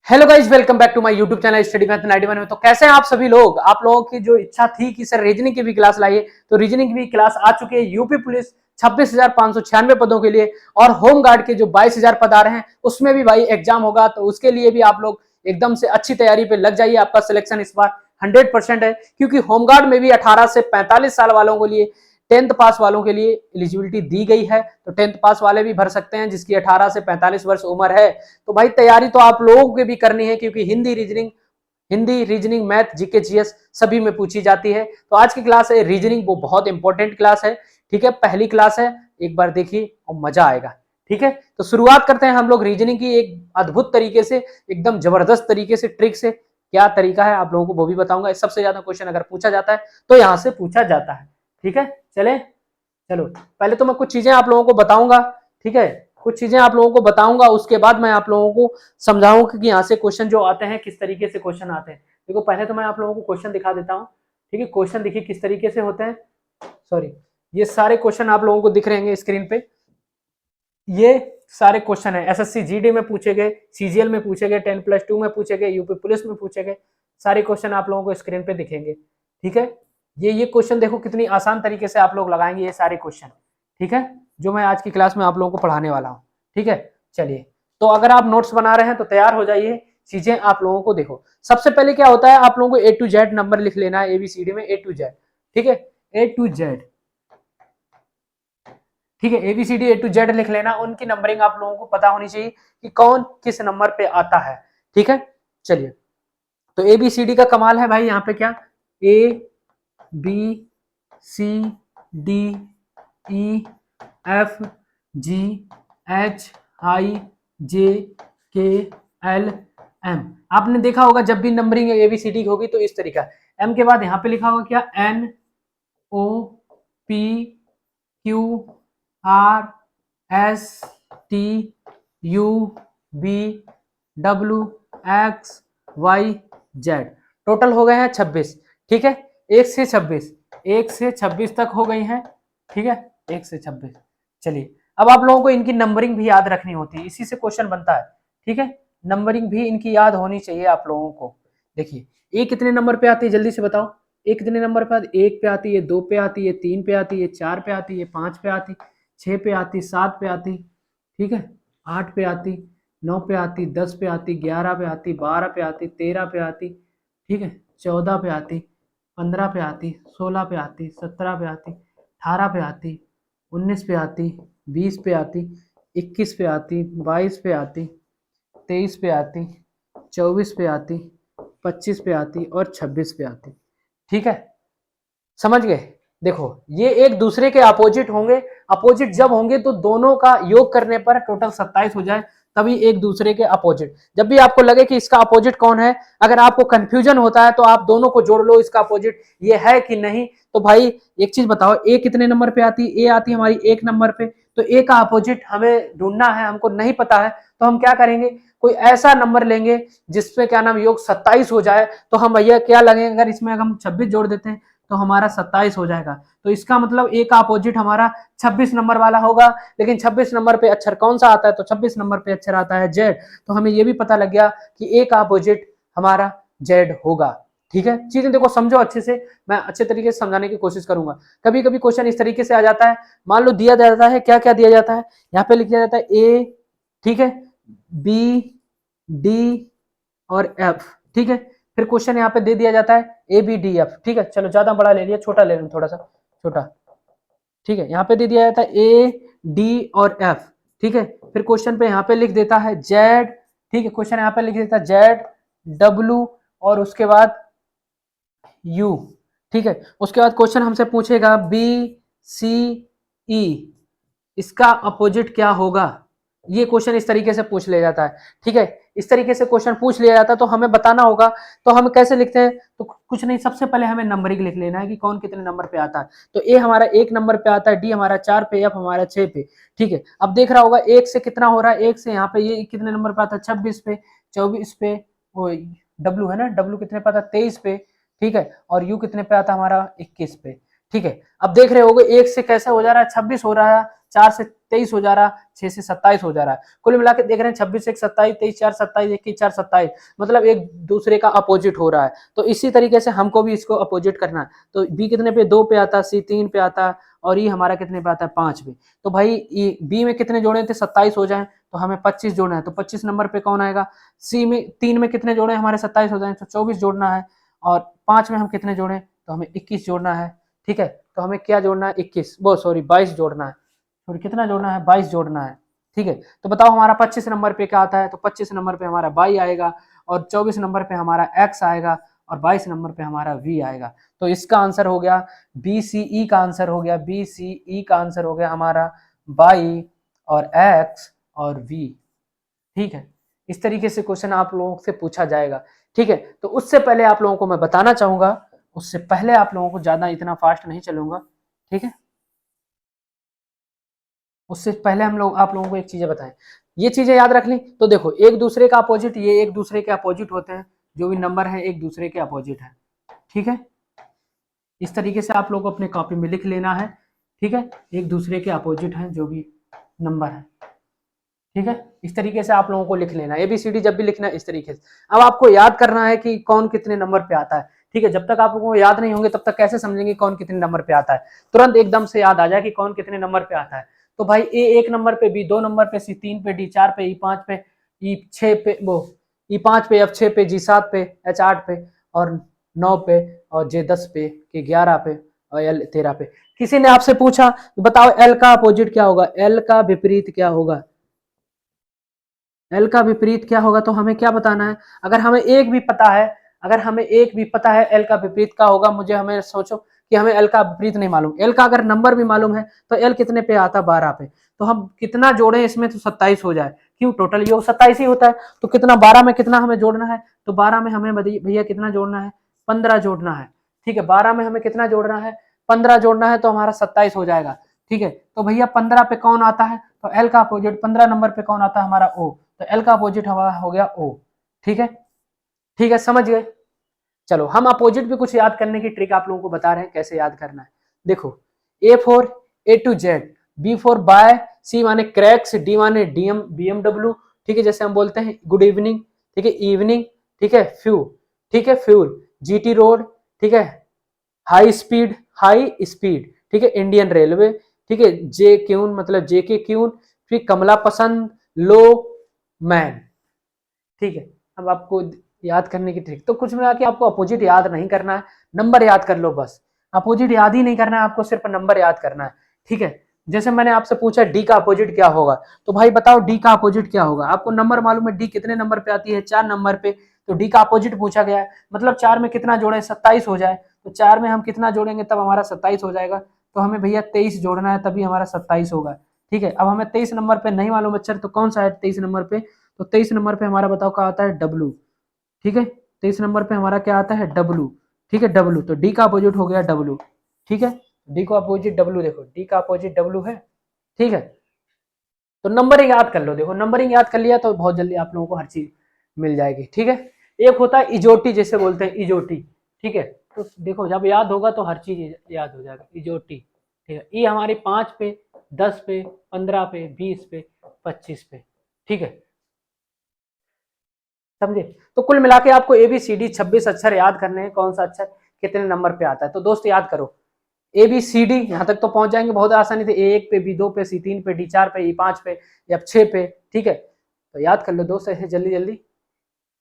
Hello guys, welcome back to my YouTube channel study math 91 में। तो कैसे हैं आप सभी लोग। आप लोगों की जो इच्छा थी कि सर रीजनिंग की भी क्लास लाइए, तो रीजनिंग की भी क्लास आ चुकी है। यूपी पुलिस 26,596 पदों के लिए और होम गार्ड के जो 22,000 पद आ रहे हैं उसमें भी भाई एग्जाम होगा। तो उसके लिए भी आप लोग एकदम से अच्छी तैयारी पे लग जाइए। आपका सिलेक्शन इस बार 100% है, क्योंकि होमगार्ड में भी 18 से 45 साल वालों के लिए 10th पास वालों के लिए एलिजिबिलिटी दी गई है। तो 10th पास वाले भी भर सकते हैं जिसकी 18 से 45 वर्ष उम्र है। तो भाई तैयारी तो आप लोगों को भी करनी है, क्योंकि Hindi reasoning math GK GS सभी में पूछी जाती है। तो आज की क्लास है रीजनिंग, वो बहुत इंपॉर्टेंट क्लास है। ठीक है, पहली क्लास है, एक बार देखिए और मजा आएगा। ठीक है, तो शुरुआत करते हैं हम लोग रीजनिंग की एक अद्भुत तरीके से, एकदम जबरदस्त तरीके से, ट्रिक से। क्या तरीका है आप लोगों को वो भी बताऊंगा। सबसे ज्यादा क्वेश्चन अगर पूछा जाता है तो यहां से पूछा जाता है। ठीक है, चले चलो। पहले तो मैं कुछ चीजें आप लोगों को बताऊंगा। ठीक है, कुछ चीजें आप लोगों को बताऊंगा, उसके बाद मैं आप लोगों को समझाऊंगा कि यहाँ से क्वेश्चन जो आते हैं किस तरीके से क्वेश्चन आते हैं। देखो, पहले तो मैं आप लोगों को क्वेश्चन दिखा देता हूँ। ठीक है, क्वेश्चन देखिए किस तरीके से होते हैं। सॉरी, ये सारे क्वेश्चन आप लोगों को दिख रहे हैं स्क्रीन पे। ये सारे क्वेश्चन है एसएससी जीडी में पूछे गए, सीजीएल में पूछे गए, 10+2 में पूछे गए, यूपी पुलिस में पूछे गए। सारे क्वेश्चन आप लोगों को स्क्रीन पे दिखेंगे। ठीक है, ये क्वेश्चन देखो कितनी आसान तरीके से आप लोग लगाएंगे ये सारे क्वेश्चन। ठीक है, जो मैं आज की क्लास में आप लोगों को पढ़ाने वाला हूँ। ठीक है, चलिए। तो अगर आप नोट्स बना रहे हैं तो तैयार हो जाइए। चीजें आप लोगों को देखो, सबसे पहले क्या होता है, आप लोगों को A to Z नंबर लिख लेना है एबीसीडी में, A to Z। ठीक है, A to Z। ठीक है, एबीसीडी A to Z लिख लेना। उनकी नंबरिंग आप लोगों को पता होनी चाहिए कि कौन किस नंबर पे आता है। ठीक है, चलिए। तो एबीसीडी का कमाल है भाई, यहाँ पे क्या A B C D E F G H I J K L M। आपने देखा होगा जब भी नंबरिंग एबीसीडी होगी तो इस तरीका। एम के बाद यहाँ पे लिखा होगा क्या, N O P Q R S T U V W X Y Z। Total हो गए हैं 26। ठीक है, 1 से 26 तक हो गई हैं। ठीक है, 1 से 26। चलिए, अब आप लोगों को इनकी नंबरिंग भी याद रखनी होती है, इसी से क्वेश्चन बनता है। ठीक है, नंबरिंग भी इनकी याद होनी चाहिए आप लोगों को। देखिए, ए कितने नंबर पे आती है जल्दी से बताओ। ए कितने नंबर पे आती है, 1 पे आती है, 2 पे आती है, 3 पे आती है, 4 पे आती है, 5 पे आती, 6 पे आती, 7 पे आती। ठीक है, 8 पे आती, 9 पे आती, 10 पे आती, 11 पे आती, 12 पे आती, 13 पे आती। ठीक है, 14 पे आती, 15 पे आती, 16 पे आती, 17 पे आती, 18 पे आती, 19 पे आती, 20 पे आती, 21 पे आती, 22 पे आती, 23 पे आती, 24 पे आती, 25 पे आती और 26 पे आती। ठीक है, समझ गए। देखो, ये एक दूसरे के अपोजिट होंगे। अपोजिट जब होंगे तो दोनों का योग करने पर टोटल 27 हो जाए, तभी एक दूसरे के अपोजिट। जब भी आपको लगे कि इसका अपोजिट कौन है, अगर आपको कंफ्यूजन होता है तो आप दोनों को जोड़ लो, इसका अपोजिट ये है कि नहीं। तो भाई एक चीज बताओ, ए कितने नंबर पे आती है, ए आती है हमारी 1 नंबर पे। तो ए का अपोजिट हमें ढूंढना है, हमको नहीं पता है। तो हम क्या करेंगे, कोई ऐसा नंबर लेंगे जिसपे क्या नाम योग 27 हो जाए। तो हम भैया क्या लगेंगे, अगर इसमें हम 26 जोड़ देते हैं तो हमारा 27 हो जाएगा। तो इसका मतलब ए का अपोजिट हमारा 26 नंबर वाला होगा। लेकिन 26 नंबर पे अक्षर कौन सा आता है, तो 26 नंबर पे अक्षर आता है जेड। तो हमें ये भी पता लग गया कि ए का अपोजिट हमारा जेड होगा। ठीक है, चीजें देखो समझो अच्छे से, मैं अच्छे तरीके से समझाने की कोशिश करूंगा। कभी कभी क्वेश्चन इस तरीके से आ जाता है, मान लो दिया जाता है, क्या क्या दिया जाता है, यहाँ पे लिख दिया जाता है ए, ठीक है, बी, डी और एफ। ठीक है, फिर क्वेश्चन यहाँ पे दे दिया जाता है ए बी डी एफ। ठीक है, चलो ज्यादा बड़ा ले लिया, छोटा ले लूं थोड़ा सा छोटा। ठीक है, यहाँ पे दे दिया जाता है ए डी और एफ। ठीक है, फिर क्वेश्चन पे यहाँ पे लिख देता है जेड। ठीक है, क्वेश्चन यहाँ पे लिख देता है जेड, डब्ल्यू और उसके बाद यू। ठीक है, उसके बाद क्वेश्चन हमसे पूछेगा बी सी ई, इसका अपोजिट क्या होगा। ये क्वेश्चन इस तरीके से पूछ लिया जाता है। ठीक है, इस तरीके से क्वेश्चन पूछ लिया जाता है तो हमें बताना होगा। तो हम कैसे लिखते हैं, तो कुछ नहीं, सबसे पहले हमें नंबरिंग लिख लेना है कि कौन कितने नंबर पे आता है। तो ए हमारा 1 नंबर पे आता है, डी हमारा 4 पे, एफ हमारा 6 पे। ठीक है, अब देख रहा होगा 1 से कितना हो रहा है, 1 से यहाँ पे ये कितने नंबर पे आता है, 26 पे, 24 पे, वो डब्ल्यू है ना, डब्ल्यू कितने पे आता है, 23 पे। ठीक है, और यू कितने पे आता है हमारा, 21 पे। ठीक है, अब देख रहे होगे 1 से कैसे हो जा रहा है, 26 हो रहा है, 4 से 23 हो जा रहा, 6 से 27 हो जा रहा है। कुल मिला के देख रहे हैं 26 1 27, 23 4 27, 21 4 27, मतलब एक दूसरे का अपोजिट हो रहा है। तो इसी तरीके से हमको भी इसको अपोजिट करना है। तो बी कितने पे 2 पे आता, सी 3 पे आता, और ये हमारा कितने पे आता है 5 पे। तो भाई ये बी में कितने जोड़े थे 27 हो जाए, तो हमें 25 जोड़ना है। तो 25 नंबर पे कौन आएगा, सी में 3 में कितने जोड़े हमारे 27 हो जाए, तो 24 जोड़ना है। और 5 में हम कितने जोड़े, तो हमें 21 जोड़ना है। ठीक है, तो हमें क्या जोड़ना है 21, वो सॉरी 22 जोड़ना है। सॉरी कितना जोड़ना है, 22 जोड़ना है। ठीक है, तो बताओ हमारा 25 नंबर पे क्या आता है, तो 25 नंबर पे हमारा y आएगा, और 24 नंबर पे हमारा x आएगा, और 22 नंबर पे हमारा v आएगा। तो इसका आंसर हो गया BCE का आंसर हो गया, BCE का आंसर हो गया हमारा y और x और v। ठीक है, इस तरीके से क्वेश्चन आप लोगों से पूछा जाएगा। ठीक है, तो उससे पहले आप लोगों को मैं बताना चाहूंगा, उससे पहले आप लोगों को ज्यादा इतना फास्ट नहीं चलूंगा। ठीक है, उससे पहले हम लोग आप लोगों को एक चीजें बताएं, ये चीजें याद रख ली। तो देखो एक दूसरे का अपोजिट, ये एक दूसरे के अपोजिट होते हैं, जो भी नंबर है एक दूसरे के अपोजिट है। ठीक है, इस तरीके से आप लोग को अपने कॉपी में लिख लेना है। ठीक है, एक दूसरे के अपोजिट हैं जो भी नंबर है। ठीक है, इस तरीके से आप लोगों को लिख लेना, ABCD जब भी लिखना है इस तरीके से। अब आपको याद करना है कि कौन कितने नंबर पे आता है। ठीक है, जब तक आप लोगों को याद नहीं होंगे तब तक कैसे समझेंगे कौन कितने नंबर पे आता है, तुरंत एकदम से याद आ जाए कि कौन कितने नंबर पे आता है। तो भाई ए 1 नंबर पे, बी 2 नंबर पे, सी 3 पे, डी 4 पे, ई 5 पे, ई 6 पे, वो ई 5 पे, एफ 6 पे, जी 7 पे, एच 8 पे, और 9 पे, और जे 10 पे, के 11 पे, और एल 13 पे। किसी ने आपसे पूछा बताओ एल का अपोजिट क्या होगा, एल का विपरीत क्या होगा, एल का विपरीत क्या होगा, तो हमें क्या बताना है। अगर हमें एक भी पता है, अगर हमें एक भी पता है एल का विपरीत क्या होगा, मुझे हमें सोचो कि हमें एल का विपरीत नहीं मालूम, एल का अगर नंबर भी मालूम है तो एल कितने पे आता, 12 पे। तो हम कितना जोड़े इसमें, तो 27 हो जाए, क्यों टोटल योग 27 ही होता है। तो कितना 12 में कितना हमें जोड़ना है, तो 12 में हमें भैया कितना जोड़ना है, 15 जोड़ना है। ठीक है, 12 में हमें कितना जोड़ना है, 15 जोड़ना है, तो हमारा 27 हो जाएगा। ठीक है, तो भैया 15 पे कौन आता है, तो एल का अपोजिट 15 नंबर पे कौन आता है, हमारा ओ। तो एल का अपोजिट हमारा हो गया ओ। ठीक है, ठीक है, समझ गए। चलो हम अपोजिट भी कुछ याद करने की ट्रिक आप लोगों को बता रहे हैं कैसे याद करना है। देखो A for A to Z, B for bye, C माने क्रैक्स, डी माने डीएम बीएमडब्ल्यू। ठीक है, जैसे हम बोलते हैं गुड इवनिंग। ठीक है, इवनिंग। ठीक है, फ्यू। ठीक है, फ्यूल। GT road. ठीक है, हाई स्पीड, हाई स्पीड। ठीक है, इंडियन रेलवे। ठीक है, जे क्यून मतलब जे के क्यून। फिर कमला पसंद, लो, मैन। ठीक है, अब आपको याद करने की ट्रिक, तो कुछ मिला के आपको अपोजिट याद नहीं करना है, नंबर याद कर लो बस। अपोजिट याद ही नहीं करना है आपको, सिर्फ नंबर याद करना है। ठीक है, जैसे मैंने आपसे पूछा डी का अपोजिट क्या होगा, तो भाई बताओ डी का अपोजिट क्या होगा। आपको नंबर मालूम है डी कितने नंबर पे आती है, 4 नंबर पे। तो डी का अपोजिट पूछा गया है, मतलब 4 में कितना जोड़े, 27 हो जाए। तो 4 में हम कितना जोड़ेंगे तब हमारा 27 हो जाएगा। तो हमें भैया 23 जोड़ना है तभी हमारा 27 होगा। ठीक है, अब हमें 23 नंबर पे नहीं मालूम अक्षर, तो कौन सा है 23 नंबर पे, तो 23 नंबर पे हमारा बताओ क्या आता है, डब्लू। ठीक है, 23 नंबर पे हमारा क्या आता है, डब्लू। ठीक है, डब्लू, तो डी का अपोजिट हो गया डब्लू। ठीक है, डी का अपोजिट डब्लू, देखो डी का अपोजिट डब्लू है। ठीक है, तो नंबरिंग याद कर लो, देखो नंबरिंग याद कर लिया तो बहुत जल्दी आप लोगों को हर चीज मिल जाएगी। ठीक है, एक होता है इजोटी, जैसे बोलते हैं इजोटी। ठीक है, तो देखो जब याद होगा तो हर चीज याद हो जाएगा, इजोटी। ठीक है, ई हमारी 5 पे, 10 पे, 15 पे, 20 पे, 25 पे। ठीक है, समझे। तो कुल मिला के आपको ABCD 26 अक्षर याद करने हैं, कौन सा अक्षर कितने नंबर पे आता है। तो दोस्त याद करो ABCD, यहाँ तक तो पहुंच जाएंगे बहुत आसानी से, A1 पे, B2 पे, C3 पे, D4 पे, E5 पे, F6 पे। ठीक है, तो याद कर लो दोस्त ऐसे जल्दी जल्दी।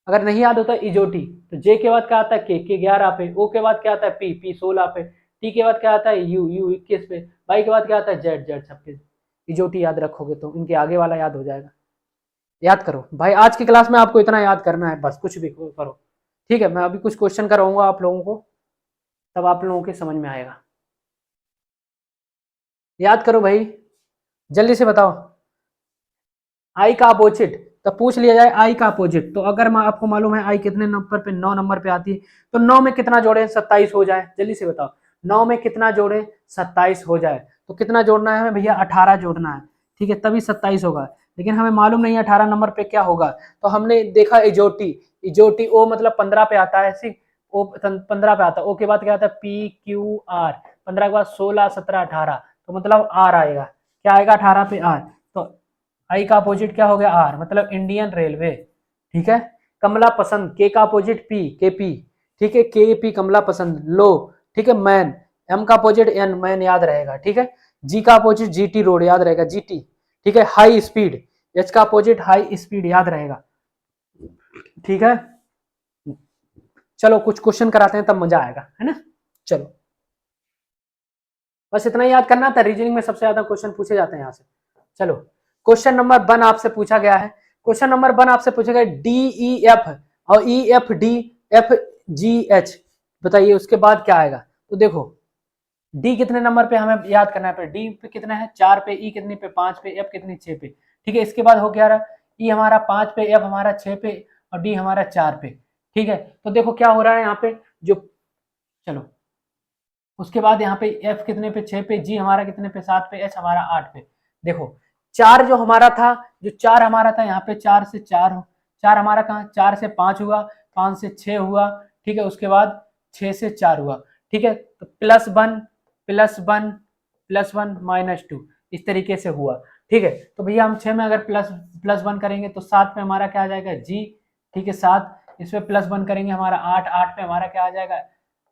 अगर नहीं याद होता इजोटी, तो जे के बाद क्या आता है, के 11 पे, ओ के बाद क्या आता है, पी 16 पे, टी के बाद क्या आता है, यू 21 पे, वाई के बाद क्या आता है, जेड 26। इजोटी याद रखोगे तो इनके आगे वाला याद हो जाएगा। याद करो भाई, आज की क्लास में आपको इतना याद करना है बस, कुछ भी करो। ठीक है, मैं अभी कुछ क्वेश्चन कराऊंगा आप लोगों को, तब आप लोगों के समझ में आएगा। याद करो भाई, जल्दी से बताओ। आई का अपोजिट, तो पूछ लिया जाए आई का अपोजिट, तो अगर मैं आपको मालूम है आई कितने नंबर पे, 9 नंबर पे आती है, तो 9 में कितना जोड़े, 27 हो जाए, जल्दी से बताओ। 9 में कितना जोड़े, 27 हो जाए, तो कितना जोड़ना है हमें भैया, 18 जोड़ना है। ठीक है, तभी 27 होगा, लेकिन हमें मालूम नहीं है 18 नंबर पे क्या होगा। तो हमने देखा इजोटी, इजोटी ओ मतलब 15 पे आता है, ऐसी ओ 15 पे आता है, ओ के बाद क्या आता है, PQR, 15 के बाद 16 17 18, तो मतलब आर आएगा। क्या आएगा 18 पे आर, तो आई का अपोजिट क्या हो गया आर, मतलब इंडियन रेलवे। ठीक है, कमला पसंद, के का अपोजिट पी, के पी। ठीक है, के पी कमला पसंद, लो। ठीक है, मैन, एम का अपोजिट एन, मैन याद रहेगा। ठीक है, जी का अपोजिट जीटी रोड याद रहेगा, जीटी। ठीक है, हाई स्पीड, एच का अपोजिट हाई स्पीड याद रहेगा। ठीक है, चलो कुछ क्वेश्चन कराते हैं तब मजा आएगा, है ना। चलो बस इतना याद करना था, रीजनिंग में सबसे ज्यादा क्वेश्चन पूछे जाते हैं यहाँ से। चलो क्वेश्चन नंबर 1 आपसे पूछा गया है, क्वेश्चन नंबर 1 आपसे पूछा गया डी ई एफ और E F D F G H, बताइए उसके बाद क्या आएगा। तो देखो डी कितने नंबर पे हमें याद करना है, डी पे कितना है 4 पे, ई कितनी पे 5 पे, एफ कितनी 6 पे। ठीक है, इसके बाद हो गया रहा ई हमारा 5 पे, एफ हमारा 6 पे और डी हमारा 4 पे। ठीक है, तो देखो क्या हो रहा है यहाँ पे, जो चलो उसके बाद यहाँ पे एफ कितने पे 6 पे, जी हमारा कितने पे 7 पे, एच हमारा 8 पे। देखो चार जो हमारा था, जो चार हमारा था यहाँ पे 4 से 4 हो, 4 हमारा कहाँ 4 से 5 हुआ, 5 से 6 हुआ। ठीक है, उसके बाद 6 से 4 हुआ। ठीक है, तो +1 +1 +1 -2 इस तरीके से हुआ। ठीक है, तो भैया हम 6 में अगर +1 करेंगे तो 7 पे हमारा क्या आ जाएगा जी। ठीक है, 7 इसमें +1 करेंगे हमारा 8, 8 पे हमारा क्या आ जाएगा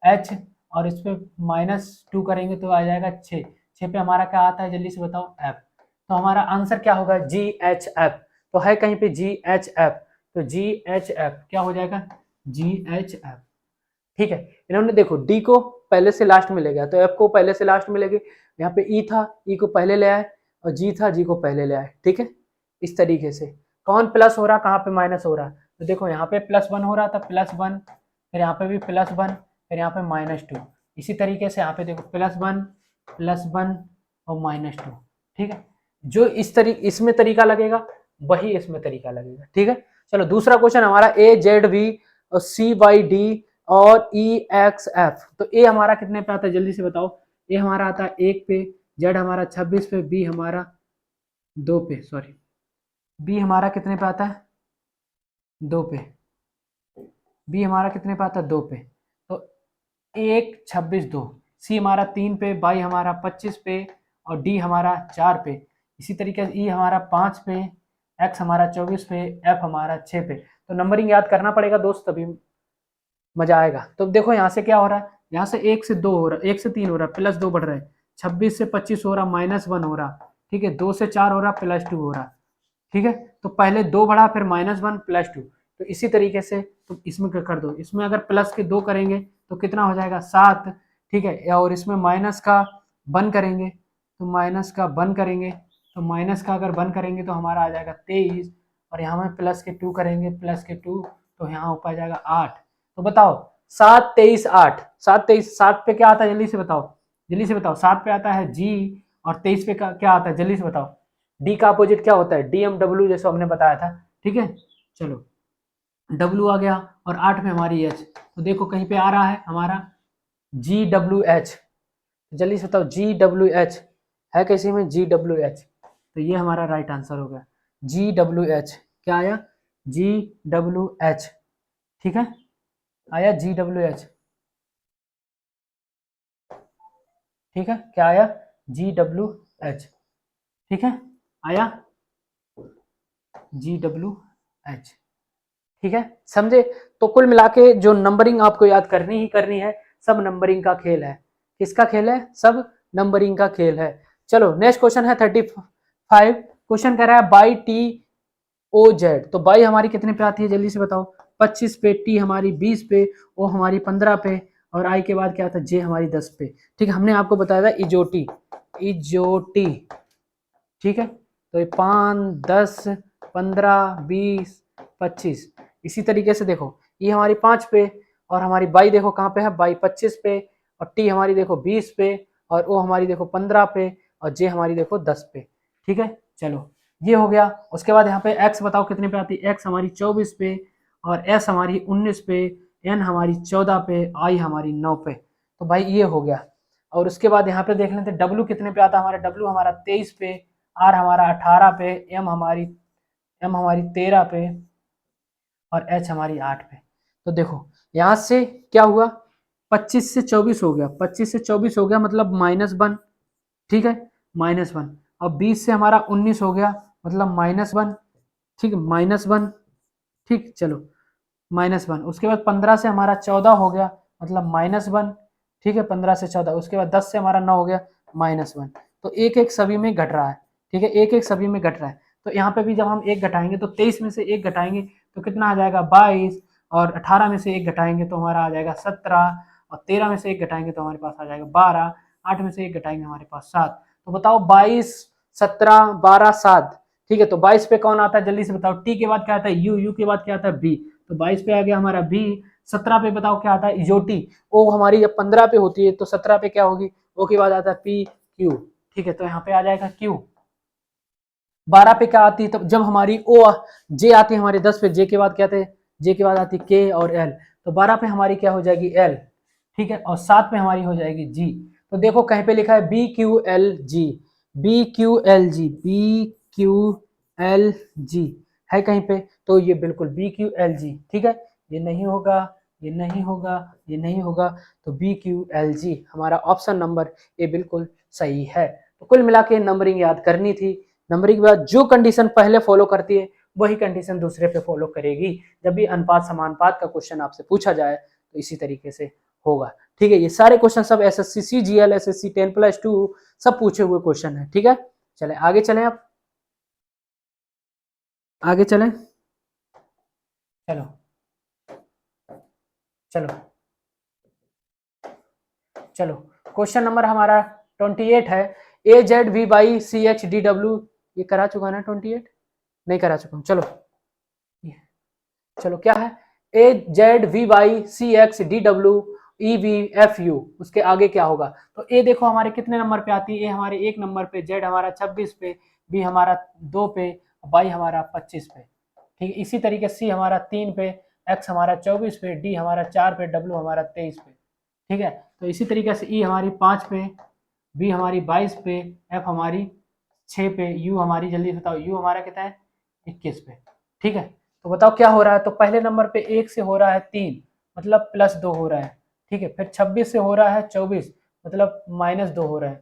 एच, और इस पे -2 करेंगे तो आ जाएगा 6, 6 पे हमारा क्या आता है जल्दी से बताओ एफ। तो हमारा आंसर क्या होगा जी एच एफ, तो है कहीं पे जी एच एफ, तो जी एच एफ क्या हो जाएगा जी एच एफ। ठीक है, इन्होंने देखो डी को पहले से लास्ट में ले गया तो एफ को पहले से लास्ट में ले गए, यहाँ पे ई था ई को पहले ले आए और जी था जी को पहले ले आए। ठीक है, इस तरीके से कौन प्लस हो रहा कहाँ पे माइनस हो रहा, तो देखो यहाँ पे +1 हो रहा था, +1, फिर यहाँ पे भी +1, फिर यहाँ पे -2, इसी तरीके से यहाँ पे देखो +1 +1 और -2। ठीक है, जो इसमें तरीका लगेगा वही इसमें तरीका लगेगा। ठीक है, चलो दूसरा क्वेश्चन हमारा ए जेड वी और सी वाई डी और ई एक्स एफ, तो ए हमारा कितने पे आता है जल्दी से बताओ। ए हमारा आता है 1 पे, जेड हमारा 26 पे, बी हमारा 2 पे, सॉरी बी हमारा कितने पे आता है 2 पे, बी हमारा कितने पे आता है 2 पे, तो 1 26 2, सी हमारा 3 पे, बाई हमारा 25 पे और डी हमारा 4 पे, इसी तरीके से ई हमारा 5 पे, एक्स हमारा 24 पे, एफ हमारा 6 पे। तो नंबरिंग याद करना पड़ेगा दोस्त, तभी मजा आएगा। तो देखो यहाँ से क्या हो रहा है, यहाँ से 1 से 2 हो रहा है, 1 से 3 हो रहा है, +2 बढ़ रहा है, 26 से 25 हो रहा, -1 हो रहा। ठीक है, 2 से 4 हो रहा, +2 हो रहा। ठीक है, तो पहले 2 बढ़ा फिर -1 +2, तो इसी तरीके से तुम इसमें कर दो, इसमें अगर प्लस के 2 करेंगे तो कितना हो जाएगा 7। ठीक है, और इसमें माइनस का 1 करेंगे, तो माइनस का 1 करेंगे, तो माइनस का अगर 1 करेंगे तो हमारा आ जाएगा 23, और यहाँ में प्लस के 2 करेंगे, प्लस के 2 तो यहाँ ऊपर आ जाएगा 8। तो बताओ 7 23 8, 7 23, 7 पे क्या आता है जल्दी से बताओ, जल्दी से बताओ 7 पे आता है जी, और 23 पे क्या आता है जल्दी से बताओ। डी का अपोजिट क्या होता है DMW, जैसे हमने बताया था। ठीक है, चलो डब्ल्यू आ गया और 8 में हमारी एच, तो देखो कहीं पे आ रहा है हमारा GWH, जल्दी से बताओ GWH है कैसे में GWH, तो ये हमारा राइट आंसर हो गया GWH। क्या आया GWH। ठीक है, आया GWH। ठीक है, क्या आया GWH। ठीक है, आया GWH। ठीक है, समझे। तो कुल मिला के जो नंबरिंग आपको याद करनी ही करनी है, सब नंबरिंग का खेल है। किसका खेल है, सब नंबरिंग का खेल है। चलो नेक्स्ट क्वेश्चन है 35, क्वेश्चन कह रहा है बाई टी ओ जेड, तो बाई हमारी कितने पे आती है जल्दी से बताओ 25 पे, टी हमारी 20 पे, ओ हमारी 15 पे, और आई के बाद क्या था जे हमारी 10 पे। ठीक है, हमने आपको बताया था इजोटी, इजोटी। ठीक है, तो ये 5 10 15 20 25, इसी तरीके से देखो ये हमारी 5 पे, और हमारी बाई देखो कहाँ पे है, बाई 25 पे, और टी हमारी देखो 20 पे, और ओ हमारी देखो 15 पे, और जे हमारी देखो 10 पे। ठीक है, चलो ये हो गया। उसके बाद यहाँ पे एक्स बताओ कितने पे आती है, एक्स हमारी 24 पे, और एस हमारी 19 पे, एन हमारी 14 पे, आई हमारी 9 पे। तो भाई ये हो गया। और उसके बाद यहाँ पे देख लेते हैं डब्ल्यू कितने पे आता है, हमारा डब्ल्यू हमारा 23 पे, आर हमारा 18 पे, एम हमारी 13 पे, और एच हमारी 8 पे। तो देखो यहाँ से क्या हुआ 25 से 24 हो गया, 25 से 24 हो गया मतलब -1। ठीक है, -1, और 20 से हमारा 19 हो गया, मतलब -1, ठीक है, -1, ठीक, चलो -1। उसके बाद 15 से हमारा 14 हो गया, मतलब -1, ठीक है, 15 से 14। उसके बाद 10 से हमारा 9 हो गया, -1। तो एक एक सभी में घट रहा है, ठीक है, एक एक सभी में घट रहा है। तो यहाँ पे भी जब हम एक घटाएंगे तो 23 में से एक घटाएंगे तो कितना आ जाएगा, 22, और 18 में से एक घटाएंगे तो हमारा आ जाएगा 17, और 13 में से एक घटाएंगे तो हमारे पास आ जाएगा 12, 8 में से एक घटाएंगे हमारे पास 7। तो बताओ 22, 17, 12, 7, ठीक है। तो 22 पे कौन आता है, जल्दी से बताओ। टी के बाद क्या आता है, यू, यू के बाद क्या आता है, बी। तो 22 पे आ गया हमारा बी। 17 पे बताओ क्या आता है, इजोटी। ओ हमारी जब 15 पे होती है तो 17 पे क्या होगी, ओ के बाद आता है पी क्यू, ठीक है। तो यहाँ पे आ जाएगा क्यू। 12 पे क्या आती है, तब जब हमारी ओ जे आती है हमारे 10 पे, जे के बाद क्या आते हैं, जे के बाद आती है के और एल। तो 12 पे हमारी क्या हो जाएगी, एल, ठीक है, और 7 पे हमारी हो जाएगी जी। तो देखो कहीं पे लिखा है B Q L G, B Q L G, B Q L G है कहीं पे, तो ये बिल्कुल बी क्यू एल जी, ठीक है। ये नहीं होगा, ये नहीं होगा, ये नहीं होगा, तो बी क्यू एल जी हमारा ऑप्शन नंबर ए बिल्कुल सही है। तो कुल मिला के नंबरिंग याद करनी थी। नंबरिंग के बाद जो कंडीशन पहले फॉलो करती है वही कंडीशन दूसरे पे फॉलो करेगी। जब भी अनुपात समानुपात का क्वेश्चन आपसे पूछा जाए तो इसी तरीके से होगा, ठीक है। ये सारे क्वेश्चन सब एसएससी सीजीएल, एसएससी 10+2 सब पूछे हुए क्वेश्चन है, ठीक है। चले आगे चलें, अब आगे चलें, चलो चलो चलो। क्वेश्चन नंबर हमारा 28 है। A Z V Y C H D W, ये करा चुका ना 28, नहीं करा चुका हूँ, चलो चलो क्या है, A Z V Y C X D W E V F U, उसके आगे क्या होगा। तो ए देखो हमारे कितने नंबर पे आती है, ए हमारे 1 नंबर पे, जेड हमारा 26 पे, बी हमारा 2 पे, वाई हमारा 25 पे, ठीक है। इसी तरीके सी हमारा 3 पे, एक्स हमारा 24 पे, डी हमारा 4 पे, डब्ल्यू हमारा 23 पे, ठीक है। तो इसी तरीके से ई हमारी 5 पे, बी हमारी 22 पे, एफ हमारी 6 पे, यू हमारी, जल्दी बताओ, यू हमारा कितना है, 21 पे, ठीक है। तो बताओ क्या हो रहा है, तो पहले नंबर पे 1 से हो रहा है 3, मतलब +2 हो रहा है, ठीक है। फिर 26 से हो रहा है 24, मतलब -2 हो रहा है,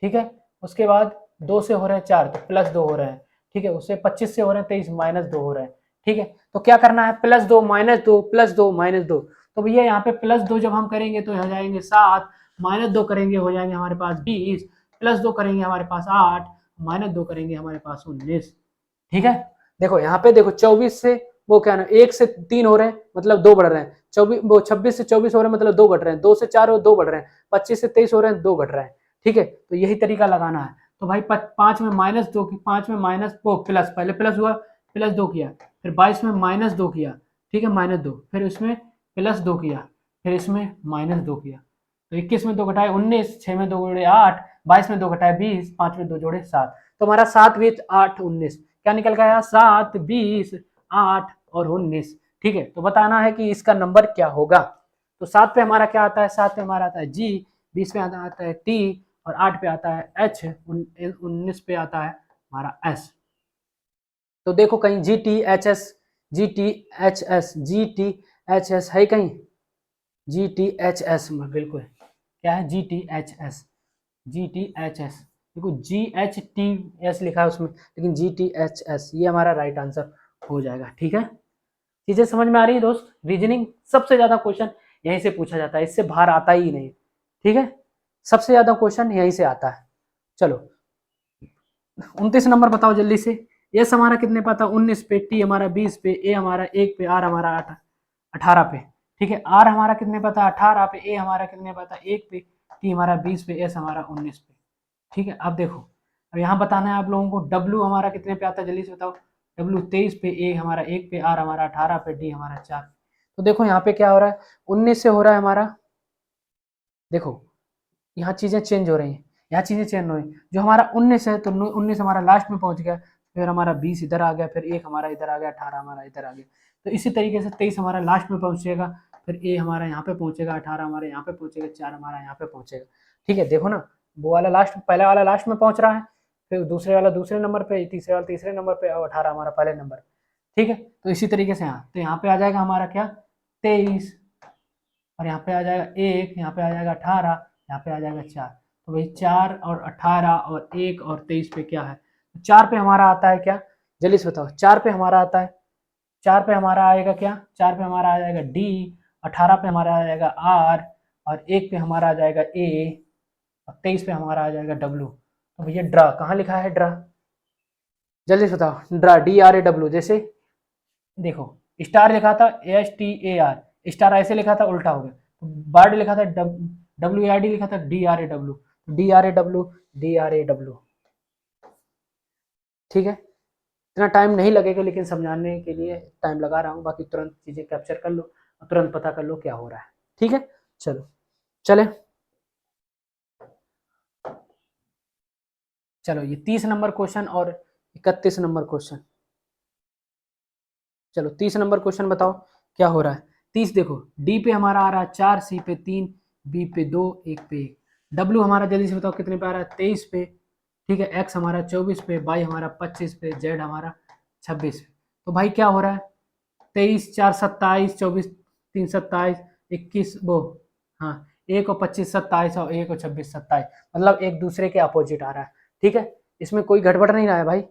ठीक है। उसके बाद 2 से हो रहे हैं 4, तो +2 हो रहा है, ठीक है। उससे 25 से हो रहे हैं 23, -2 हो रहा है, ठीक है। तो क्या करना है, +2 -2 +2 -2। तो भैया यहाँ पे +2 जब हम करेंगे तो हो जाएंगे 7, -2 करेंगे हो जाएंगे हमारे पास 20, +2 करेंगे हमारे पास 8, -2 करेंगे हमारे पास 19, ठीक है। देखो यहाँ पे देखो 24 से वो क्या ना 1 से 3 हो रहे हैं, मतलब 2 बढ़ रहे हैं। 24 वो 26 से 24 हो रहे हैं, मतलब 2 घट रहे हैं। 2 से 4 हो 2 बढ़ रहे हैं। 25 से 23 हो रहे हैं, 2 घट रहे हैं, ठीक है। तो यही तरीका लगाना है। तो भाई 5 में -2 की, 5 में माइनस वो प्लस, पहले प्लस हुआ, +2 किया, फिर 22 में -2 किया, ठीक है, -2, फिर इसमें +2 किया, फिर इसमें -2 किया। तो 21 में 2 घटाए 19, 6 में 2 जोड़े 8, 22 में 2 घटाए 20, 5 में 2 जोड़े 7। तो हमारा 7 20 8 19 क्या निकल गया, 7 20 8 और 19, ठीक है। तो बताना है कि इसका नंबर क्या होगा। तो 7 पे हमारा क्या आता है, 7 पे हमारा आता है जी, 20 पे आता है टी, और 8 पे आता है एच, 19 पे आता है हमारा एस। तो देखो कहीं G T H S, G T H S, G T H S है कहीं, जी टी एच एस में बिल्कुल क्या है, G T H S, G T H S, देखो जी एच टी एस लिखा है उसमें, लेकिन जी टी एच एस ये हमारा राइट आंसर हो जाएगा, ठीक है। चीजें समझ में आ रही है दोस्त। रीजनिंग सबसे ज्यादा क्वेश्चन यहीं से पूछा जाता है, इससे बाहर आता ही नहीं, ठीक है। सबसे ज्यादा क्वेश्चन यहीं से आता है। चलो 29 नंबर बताओ जल्दी से। एस हमारा कितने पे आता है, 19 पे, टी हमारा 20 पे, ए हमारा 1 पे, आर हमारा 18 पे, ठीक है। आर हमारा कितने पे आता है, 18 पे, ए हमारा कितने पे आता है, 1 पे, टी हमारा 20 पे, एस हमारा 19 पे, ठीक है। अब देखो, अब यहाँ बताना है आप लोगों को, डब्ल्यू हमारा कितने पे आता है, जल्दी से बताओ। डब्ल्यू 23 पे, ए हमारा 1 पे, आर हमारा 18 पे, डी हमारा 4। तो देखो यहाँ पे क्या हो रहा है, 19 से हो रहा है हमारा, देखो यहाँ चीजें चेंज हो रही हैं, यहाँ चीजें चेंज हो रही हैं। जो हमारा 19 है तो 19 हमारा लास्ट में पहुंच गया, फिर हमारा 20 इधर आ गया, फिर 1 हमारा इधर आ गया, 18 हमारा इधर आ गया। तो इसी तरीके से 23 हमारा लास्ट में पहुंचेगा, फिर ए हमारा यहाँ पे पहुंचेगा, 18 हमारे यहाँ पे पहुंचेगा, 4 हमारा यहाँ पे पहुंचेगा, ठीक है। देखो ना, वो वाला लास्ट, पहला वाला लास्ट में पहुंच रहा है, फिर दूसरे वाला दूसरे नंबर पे, तीसरे वाला तीसरे नंबर पे, और 18 हमारा पहले नंबर, ठीक है। तो इसी तरीके से यहाँ, तो यहाँ पे आ जाएगा हमारा क्या, 23, और यहाँ पे आ जाएगा 1, यहाँ पे आ जाएगा 18, यहाँ पे आ जाएगा 4। तो भाई 4 और 18 और 1 और 23 पे क्या है? 4 पे हमारा आता है क्या? जल्दी से बताओ। 4 पे हमारा आता है, 4 पे हमारा आएगा क्या? 4 पे हमारा आ जाएगा डी, 18 पे हमारा आ जाएगा आर, और 1 पे हमारा आ जाएगा ए, और 23 पे हमारा आ जाएगा डब्ल्यू। तो भैया ड्रा कहाँ लिखा है? ड्रा जल्दी से बताओ। Draw DRAW। जैसे देखो, स्टार लिखा था STAR, स्टार ऐसे लिखा था, उल्टा हो गया। बर्ड लिखा था WARD, लिखा था DRAW, DRAW, DRAW। ठीक है, इतना टाइम नहीं लगेगा, लेकिन समझाने के लिए टाइम लगा रहा हूँ। बाकी तुरंत चीजें कैप्चर कर लो और तुरंत पता कर लो क्या हो रहा है। ठीक है, चलो चले। चलो ये 30 नंबर क्वेश्चन और 31 नंबर क्वेश्चन। चलो 30 नंबर क्वेश्चन बताओ क्या हो रहा है। 30 देखो, डी पे हमारा आ रहा है 4, सी पे 3, बी पे 2, एक पे 1। डब्ल्यू हमारा जल्दी से बताओ कितने पे आ रहा है? 23 पे। ठीक है, एक्स हमारा 24 पे, वाई हमारा 25 पे, जेड हमारा 26 पे। तो भाई क्या हो रहा है? 23 4 27, 24 3 27, 21 वो, हाँ, 1 और 25 27, और 1 और 26 27, मतलब एक दूसरे के अपोजिट आ रहा है। ठीक है, इसमें कोई गड़बड़ नहीं रहा है भाई।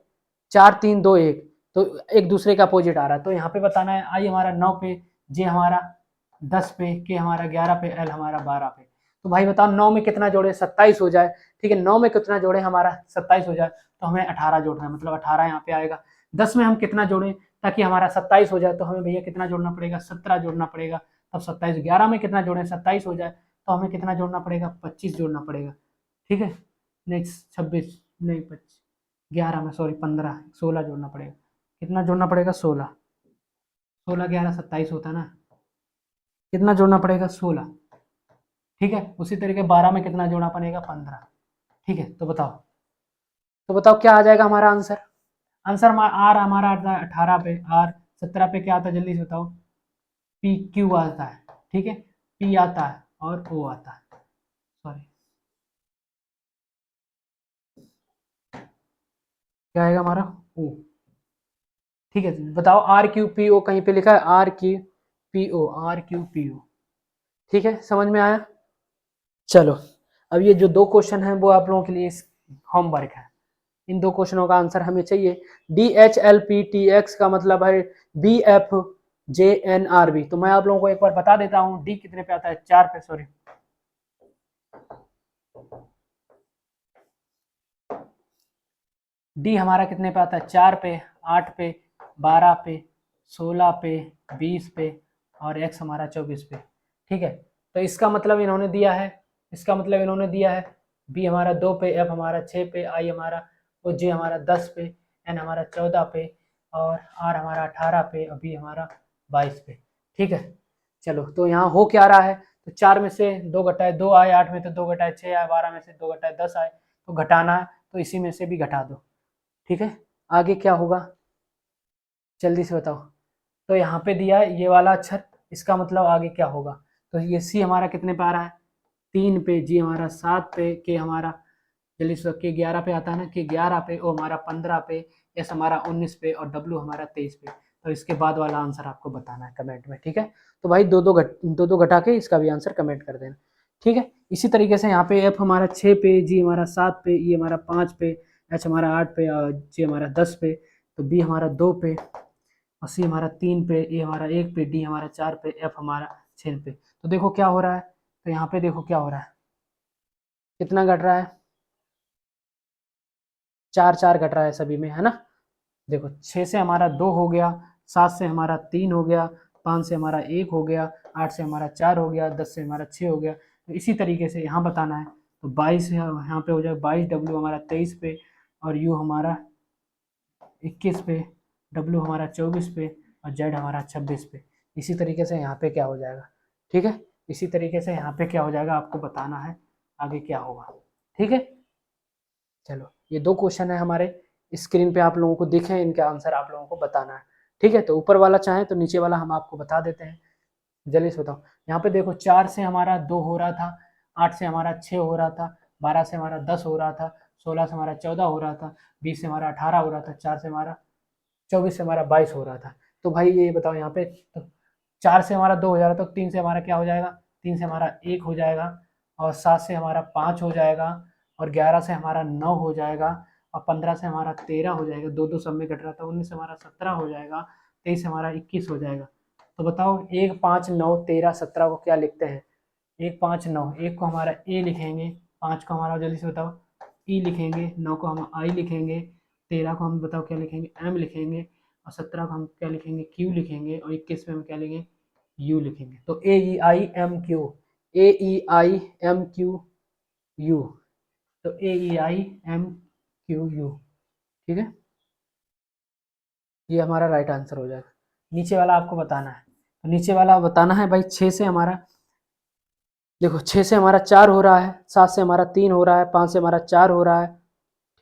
4 3 2 1, तो एक दूसरे का अपोजिट आ रहा है। तो यहाँ पे बताना है, आई हमारा 9 पे, जे हमारा 10 पे, के हमारा 11 पे, एल हमारा 12 पे। तो भाई बताओ 9 में कितना जोड़े? 27 हो जाए। ठीक है, 9 में कितना जोड़े? हमारा 27 हो जाए, तो हमें 18 जोड़ना है, मतलब 18 यहाँ पे आएगा। 10 में हम कितना जोड़े ताकि हमारा 27 हो जाए? तो हमें भैया कितना जोड़ना पड़ेगा? 17 जोड़ना पड़ेगा, तब 27। 11 में कितना जोड़े? 27 हो जाए, तो हमें कितना जोड़ना पड़ेगा? 25 जोड़ना पड़ेगा। ठीक है, नहीं 26 नहीं 25, 11 में सॉरी 15, 16 जोड़ना पड़ेगा। कितना जोड़ना पड़ेगा? 16। 16 11 27 होता है ना, कितना जोड़ना पड़ेगा? 16। ठीक है, उसी तरीके 12 में कितना जोड़ना पड़ेगा? 15। ठीक है, तो बताओ क्या आ जाएगा हमारा आंसर? आंसर आर हमारा आता है 18 पे, आर 17 पे क्या आता है? जल्दी से बताओ। पी क्यू आता है। ठीक है, पी आता है और ओ आता है, सॉरी क्या आएगा हमारा? ओ। ठीक है, बताओ आर क्यू पी ओ, कहीं पे लिखा है R Q P O, R Q P O. ठीक है, समझ में आया? चलो, अब ये जो दो क्वेश्चन है वो आप लोगों के लिए होमवर्क है। इन दो क्वेश्चनों का आंसर हमें चाहिए। DHLPTX का मतलब है BFJNRB। तो मैं आप लोगों को एक बार बता देता हूँ, डी कितने पे आता है? 4 पे, सॉरी, डी हमारा कितने पे आता है? 4 पे, 8 पे, 12 पे, 16 पे, 20 पे, और एक्स हमारा 24 पे। ठीक है, तो इसका मतलब इन्होंने दिया है, बी हमारा 2 पे, एफ हमारा 6 पे, आई हमारा और जे हमारा 10 पे, एन हमारा 14 पे, और आर हमारा 18 पे, और बी हमारा 22 पे। ठीक है, चलो तो यहाँ हो क्या रहा है? तो 4 में से 2 घटाए 2 आए, 8 में से 2 घटाए 6 आए, 12 में से 2 घटाए 10 आए, तो घटाना है, तो इसी में से भी घटा दो। ठीक है, आगे क्या होगा जल्दी से बताओ। तो यहाँ पे दिया है ये वाला अक्षर, इसका मतलब आगे क्या होगा? तो ये सी हमारा कितने पे आ रहा है? 3 पे, जी हमारा 7 पे, के हमारा जल्दी से के 11 पे आता है ना, के 11 पे, ओ हमारा 15 पे, एस हमारा 19 पे, और डब्ल्यू हमारा 23 पे। तो इसके बाद वाला आंसर आपको बताना है कमेंट में। ठीक है, तो भाई दो दो घटा के इसका भी आंसर कमेंट कर देना। ठीक है, इसी तरीके से यहाँ पे एफ हमारा 6 पे, जी हमारा 7 पे, ई हमारा 5 पे, एच हमारा 8 पे, और जी हमारा 10 पे, तो बी हमारा 2 पे, और सी हमारा 3 पे, ए हमारा 1 पे, डी हमारा 4 पे, एफ हमारा 6 पे। तो देखो क्या हो रहा है, तो यहाँ पे देखो क्या हो रहा है, कितना घट रहा है? 4 4 घट रहा है सभी में, है ना? देखो 6 से हमारा 2 हो गया, 7 से हमारा 3 हो गया, 5 से हमारा 1 हो गया, 8 से हमारा 4 हो गया, 10 से हमारा 6 हो गया। तो इसी तरीके से यहाँ बताना है, तो 22 यहाँ पे हो जाए 22, डब्ल्यू हमारा 23 पे, और यू हमारा 21 पे, डब्ल्यू हमारा 24 पे, और जेड हमारा 26 पे। इसी तरीके से यहाँ पे क्या हो जाएगा? ठीक है, इसी तरीके से यहाँ पे क्या हो जाएगा आपको बताना है, आगे क्या होगा। ठीक है, चलो ये दो क्वेश्चन है हमारे, स्क्रीन पे आप लोगों को दिखे, इनके आंसर आप लोगों को बताना है। ठीक है, तो ऊपर वाला चाहे तो नीचे वाला हम आपको बता देते हैं। जल्दी से बताओ। यहाँ पे देखो 4 से हमारा 2 हो रहा था, 8 से हमारा 6 हो रहा था, 12 से हमारा 10 हो रहा था, 16 से हमारा 14 हो रहा था, 20 से हमारा 18 हो रहा था, 4 से हमारा 24 से हमारा 22 हो रहा था। तो भाई ये बताओ यहाँ पे, तो 4 से हमारा 2 हो जा रहा था, तो 3 से हमारा क्या हो जाएगा? 3 से हमारा 1 हो जाएगा, और 7 से हमारा 5 हो जाएगा, और 11 से हमारा 9 हो जाएगा, और 15 से हमारा 13 हो जाएगा, दो दो सब में कट रहा था, 19 से हमारा 17 हो जाएगा, 23 से हमारा 21 हो जाएगा। तो बताओ 1 5 9 13 17 को क्या लिखते हैं? 1 5 9, एक को हमारा ए लिखेंगे, 5 को हमारा जल्दी से बताओ ई लिखेंगे, 9 को हम आई लिखेंगे, 13 को हम बताओ क्या लिखेंगे? एम लिखेंगे, और 17 को हम क्या लिखेंगे? क्यू लिखेंगे, और 21 में हम क्या लिखेंगे? यू लिखेंगे। तो A E I M Q, A E I M Q U, तो A E I M Q U, ठीक है, ये हमारा राइट आंसर हो जाएगा। नीचे वाला आपको बताना है, तो नीचे वाला बताना है भाई, 6 से हमारा देखो, 6 से हमारा 4 हो रहा है, 7 से हमारा 3 हो रहा है, 5 से हमारा 4 हो रहा है,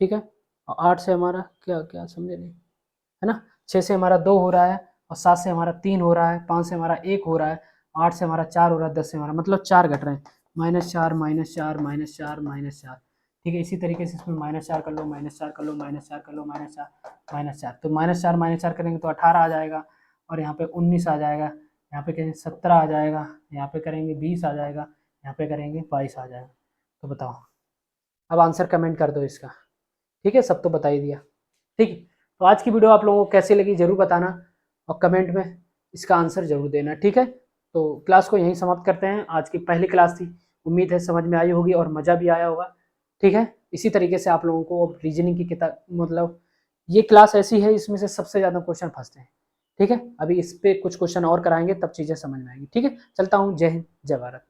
ठीक है, और 8 से हमारा क्या क्या समझे नहीं, है ना, 6 से हमारा 2 हो रहा है, और 7 से हमारा 3 हो रहा है, 5 से हमारा 1 हो रहा है, 8 से हमारा 4 हो रहा है, 10 से हमारा मतलब 4 घट रहे हैं, -4 -4 -4 -4, ठीक है। इसी तरीके से इसमें -4 कर लो, -4 कर लो, -4 कर लो, -4 -4, तो -4 करेंगे तो 18 आ जाएगा, और यहाँ पे 19 आ जाएगा, यहाँ पे करेंगे 17 आ जाएगा, यहाँ पे करेंगे 20 आ जाएगा, यहाँ पे करेंगे 22 आ जाएगा। तो बताओ, अब आंसर कमेंट कर दो इसका, ठीक है, सब तो बता ही दिया, ठीक है। तो आज की वीडियो आप लोगों को कैसी लगी जरूर बताना, और कमेंट में इसका आंसर जरूर देना, ठीक है। तो क्लास को यहीं समाप्त करते हैं, आज की पहली क्लास थी, उम्मीद है समझ में आई होगी और मज़ा भी आया होगा, ठीक है। इसी तरीके से आप लोगों को रीजनिंग की किताब, मतलब ये क्लास ऐसी है इसमें से सबसे ज़्यादा क्वेश्चन फंसते हैं, ठीक है। अभी इस पे कुछ क्वेश्चन और कराएंगे, तब चीज़ें समझ में आएंगी, ठीक है। चलता हूँ, जय हिंद जय भारत।